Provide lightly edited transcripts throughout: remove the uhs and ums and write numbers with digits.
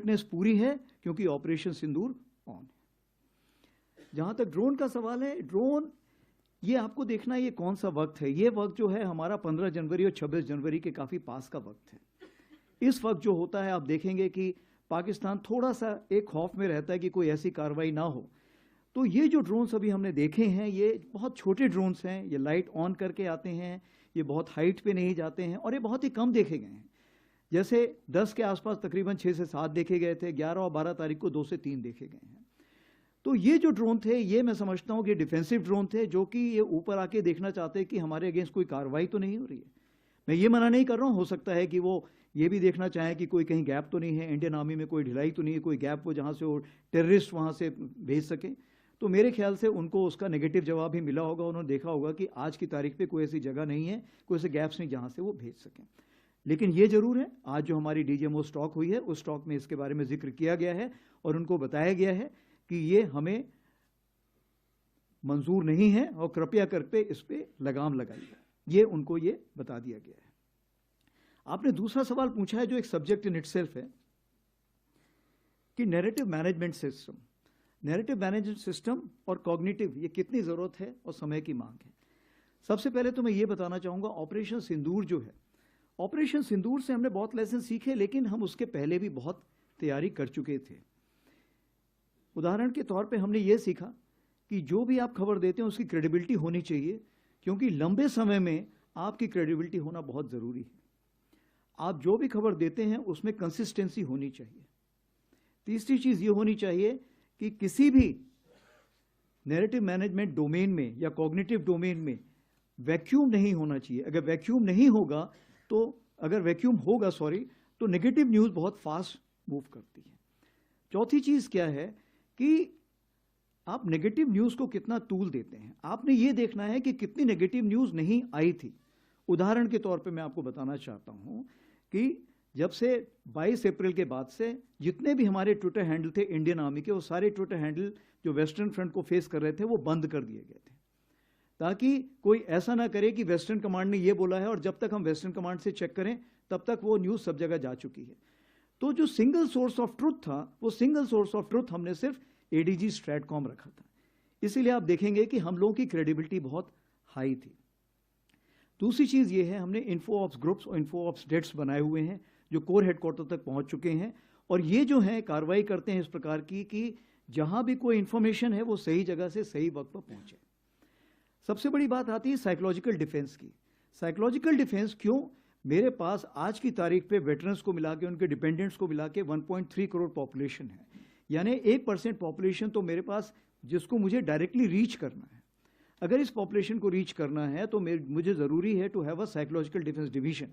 Alertness पूरी है क्योंकि ऑपरेशन सिंदूर ऑन है। जहां तक ड्रोन का सवाल है, ड्रोन ये आपको देखना है ये कौन सा वक्त है। ये वक्त जो है हमारा 15 जनवरी और 26 जनवरी के काफी पास का वक्त है। इस वक्त जो होता है आप देखेंगे कि पाकिस्तान थोड़ा सा एक खौफ में रहता है कि कोई ऐसी कार्रवाई ना हो। तो ये जो ड्रोन्स अभी हमने देखे हैं ये बहुत छोटे ड्रोन्स हैं, ये लाइट ऑन करके आते हैं, ये बहुत हाइट पे नहीं जाते हैं और ये बहुत ही कम देखे गए हैं। जैसे 10 के आसपास तकरीबन 6 से 7 देखे गए थे, 11 और 12 तारीख को 2 से 3 देखे गए हैं। तो ये जो ड्रोन थे ये मैं समझता हूँ कि डिफेंसिव ड्रोन थे, जो कि ये ऊपर आके देखना चाहते हैं कि हमारे अगेंस्ट कोई कार्रवाई तो नहीं हो रही है। मैं ये मना नहीं कर रहा हूँ, हो सकता है कि वो ये भी देखना चाहें कि कोई कहीं गैप तो नहीं है, इंडियन आर्मी में कोई ढिलाई तो नहीं है, कोई गैप वो जहाँ से वो टेररिस्ट वहाँ से भेज सके। तो मेरे ख्याल से उनको उसका नेगेटिव जवाब ही मिला होगा, उन्होंने देखा होगा कि आज की तारीख पे कोई ऐसी जगह नहीं है, कोई ऐसे गैप्स नहीं जहाँ से वो भेज सकें। लेकिन ये जरूर है, आज जो हमारी डीजीएमओ स्टॉक हुई है उस स्टॉक में इसके बारे में जिक्र किया गया है और उनको बताया गया है कि ये हमें मंजूर नहीं है और कृपया करके इस पे लगाम लगाइए, ये उनको ये बता दिया गया है। आपने दूसरा सवाल पूछा है जो एक सब्जेक्ट इन इटसेल्फ है कि narrative management system, narrative management system और कॉग्निटिव ये कितनी जरूरत है और समय की मांग है। सबसे पहले तो मैं ये बताना चाहूंगा ऑपरेशन सिंदूर जो है, ऑपरेशन सिंदूर से हमने बहुत लेसन सीखे, लेकिन हम उसके पहले भी बहुत तैयारी कर चुके थे। उदाहरण के तौर पे हमने ये सीखा कि जो भी आप खबर देते हैं उसकी क्रेडिबिलिटी होनी चाहिए, क्योंकि लंबे समय में आपकी क्रेडिबिलिटी होना बहुत जरूरी है। आप जो भी खबर देते हैं उसमें कंसिस्टेंसी होनी चाहिए। तीसरी चीज ये होनी चाहिए कि किसी भी नैरेटिव मैनेजमेंट डोमेन में या कॉग्निटिव डोमेन में वैक्यूम नहीं होना चाहिए। अगर वैक्यूम नहीं होगा तो नेगेटिव न्यूज बहुत फास्ट मूव करती है। चौथी चीज क्या है कि आप नेगेटिव न्यूज को कितना तूल देते हैं। आपने ये देखना है कि कितनी नेगेटिव न्यूज नहीं आई थी। उदाहरण के तौर पे मैं आपको बताना चाहता हूं कि जब से 22 अप्रैल के बाद से जितने भी हमारे ट्विटर हैंडल थे इंडियन आर्मी के, वो सारे ट्विटर हैंडल जो वेस्टर्न फ्रंट को फेस कर रहे थे वो बंद कर दिए गए थे, ताकि कोई ऐसा ना करे कि वेस्टर्न कमांड ने ये बोला है और जब तक हम वेस्टर्न कमांड से चेक करें तब तक वो न्यूज सब जगह जा चुकी है। तो जो सिंगल सोर्स ऑफ ट्रुथ था, वो सिंगल सोर्स ऑफ ट्रुथ हमने सिर्फ एडीजी स्ट्रैटकॉम रखा था। इसीलिए आप देखेंगे कि हम लोगों की क्रेडिबिलिटी बहुत हाई थी। दूसरी चीज ये है, हमने इन्फो ऑप्स ग्रुप्स और इन्फो ऑप्स डेस्क बनाए हुए हैं जो कोर हेडक्वार्टर तक पहुंच चुके हैं, और ये जो है कार्रवाई करते हैं इस प्रकार की कि जहां भी कोई इंफॉर्मेशन है वो सही जगह से सही वक्त पर पहुंचे। सबसे बड़ी बात आती है साइकोलॉजिकल डिफेंस की। साइकोलॉजिकल डिफेंस क्यों? मेरे पास आज की तारीख पे वेटरन्स को मिला के, उनके डिपेंडेंट्स को मिला के 1.3 करोड़ पॉपुलेशन है, यानी 1% पॉपुलेशन तो मेरे पास, जिसको मुझे डायरेक्टली रीच करना है। अगर इस पॉपुलेशन को रीच करना है तो मुझे जरूरी है to have a psychological defence division,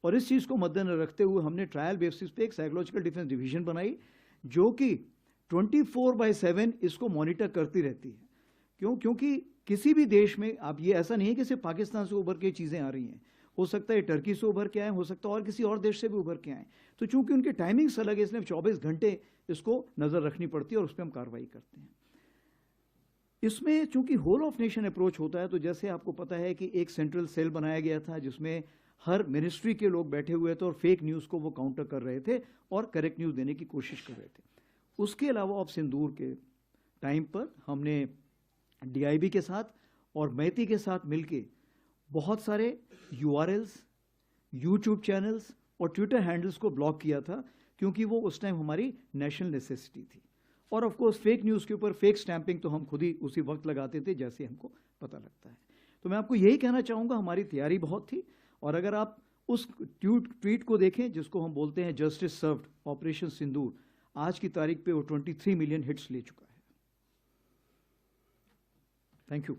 और इस चीज को मद्देनजर रखते हुए हमने ट्रायल बेसिस पे एक साइकोलॉजिकल डिफेंस डिवीजन बनाई जो कि 24/7 इसको मॉनिटर करती रहती है। क्यों? क्योंकि किसी भी देश में, आप ये ऐसा नहीं है कि सिर्फ पाकिस्तान से उभर के चीजें आ रही हैं, हो सकता है टर्की से उभर के आए, हो सकता है और किसी और देश से भी उभर के आए। तो चूंकि उनके टाइमिंग्स अलग है इसलिए 24 घंटे इसको नजर रखनी पड़ती है और उस पर हम कार्रवाई करते हैं। इसमें चूंकि होल ऑफ नेशन अप्रोच होता है, तो जैसे आपको पता है कि एक सेंट्रल सेल बनाया गया था जिसमें हर मिनिस्ट्री के लोग बैठे हुए थे और फेक न्यूज को वो काउंटर कर रहे थे और करेक्ट न्यूज देने की कोशिश कर रहे थे। उसके अलावा अब सिंदूर के टाइम पर हमने डीआईबी के साथ और मैती के साथ मिलके बहुत सारे यूआरएल्स, यूट्यूब चैनल्स और ट्विटर हैंडल्स को ब्लॉक किया था, क्योंकि वो उस टाइम हमारी नेशनल नेसेसिटी थी। और ऑफ कोर्स फेक न्यूज के ऊपर फेक स्टैंपिंग तो हम खुद ही उसी वक्त लगाते थे जैसे हमको पता लगता है। तो मैं आपको यही कहना चाहूंगा, हमारी तैयारी बहुत थी, और अगर आप उस ट्वीट को देखें जिसको हम बोलते हैं जस्टिस सर्व्ड ऑपरेशन सिंदूर, आज की तारीख पे वो 23 मिलियन हिट्स ले चुका है। Thank you.